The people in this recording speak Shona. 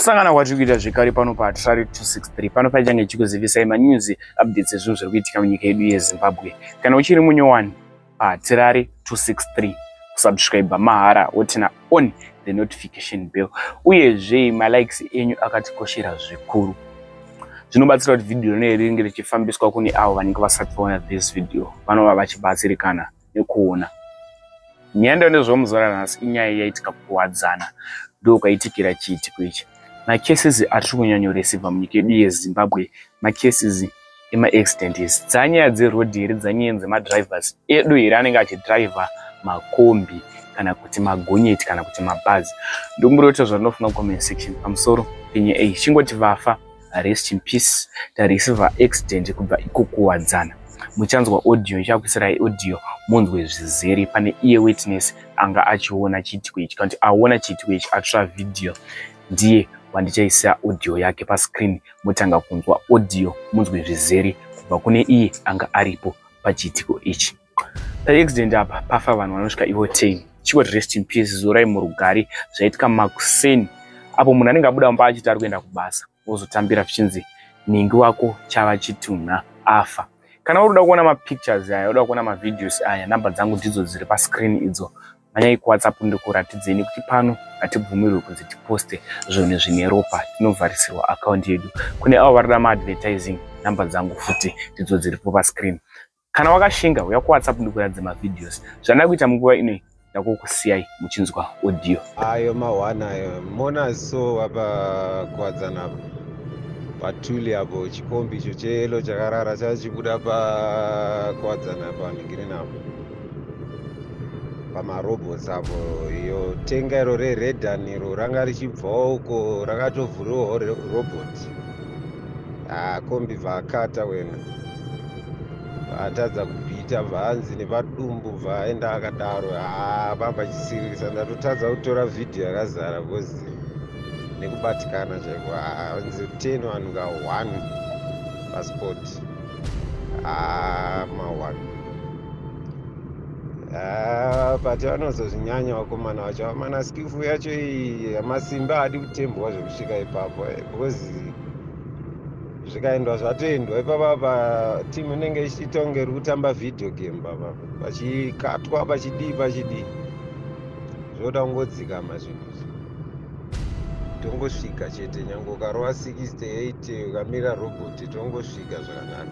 Kusangana kwatiri kuita zvekare pano paTrari 263 pano pachange chikuzivisai manews updates ezvinhu zviri kuitika munyika yedu yeZimbabwe. Kana uchiri munyowani paTrari 263 kusubscribe mahara wotina on the notification bell uyezve malikes enyu akatikoshera zvikuru. Zvinobatsira kuti video rinenge richifambiswa kune avo vanenge vasati vaona this video vanova vachibatsirikana nekuona. Nyaya ndezvomuzora nhasi inyaya yaitika kuwadzana ndokaitikira chiitiko ichi. Macases atiri kunyanyoreceiva munyika yedu yeZimbabwe macases emaaccidents dzanyaya dzeroad here dzanyaya dzemadrivers edu here anenge achidriva makombi kana kuti magonyeti kana kuti mabhazi. Ndomurota zvandinofuna kucomment section pamusoro penyaya iyi. Chingoti vafa rest in peace tareceiva accident kubva ikukuwadzana. Muchanzwa audio ichakuisirai audio munzwe zvizere pane iye witness anga achiona chiitiko ichi kana kuti aona chiitiko ichi atsva video ndiye wandichaisa audio yake pascreen mutanga kunzwa audio munzwe zvizere kubva kune iye anga aripo pachiitiko ichi. Accident apa pafa vanhu vanosvika ivo 10. Chingoti rest in peace zorai murugare zvaitika makuseni apo munhu anenge abuda mumba achiti ari kuenda kubasa wozotambira zvichinzi ningi wako chava chitunha afa. Kana uruda kuona mapictures aya uruda kuona mavideos aya namba dzangu ndidzo dziri pascreen idzo manyai kuWhatsApp ndikuratidzeni kuti pano hatibvumirwi kunzi tiposte zvinhu zvine ropa tinovharisirwa account yedu. Kune avo varida maadvertising namba dzangu futi ndidzo dziripo pascreen. Kana wakashinga uya kuWhatsApp ndikuratidze mavideos zvandada kuita munguva inoi ndakukusiyai muchinzwa audio. Ayo mawana ayo mona so apa Kuwadzana patuli apo chikombi icho chelo chakarara chachibuda paKuwadzana paningiri napo pamarobots apo iyo tenga iro reredhan iro ranga richibvawo uko rakatovhuriwawo robot. Kombi bvaakata wena atadza kubhita bvanzi nepadumbu bvaenda akadaro pamba chisirisa ndatotadza kutora vhidhiyo yakazara because nekubatikana chaiko nzi 10 vanhu ka1 pasport ma1 but vanozozvinyanya vakomana vacho vamana skifu yacho iyi masimba hadi kutembwa zvekusvika ipapo because zvikaendwa zvatoendwa ipapa timu inenge ichiita kunge iri kutamba video game papa pachikatwa pachidii zvoda kungodzikama zvinhu tongosvika chete nyange ukarova 68 ukamira robot tongosvika zvakanaka.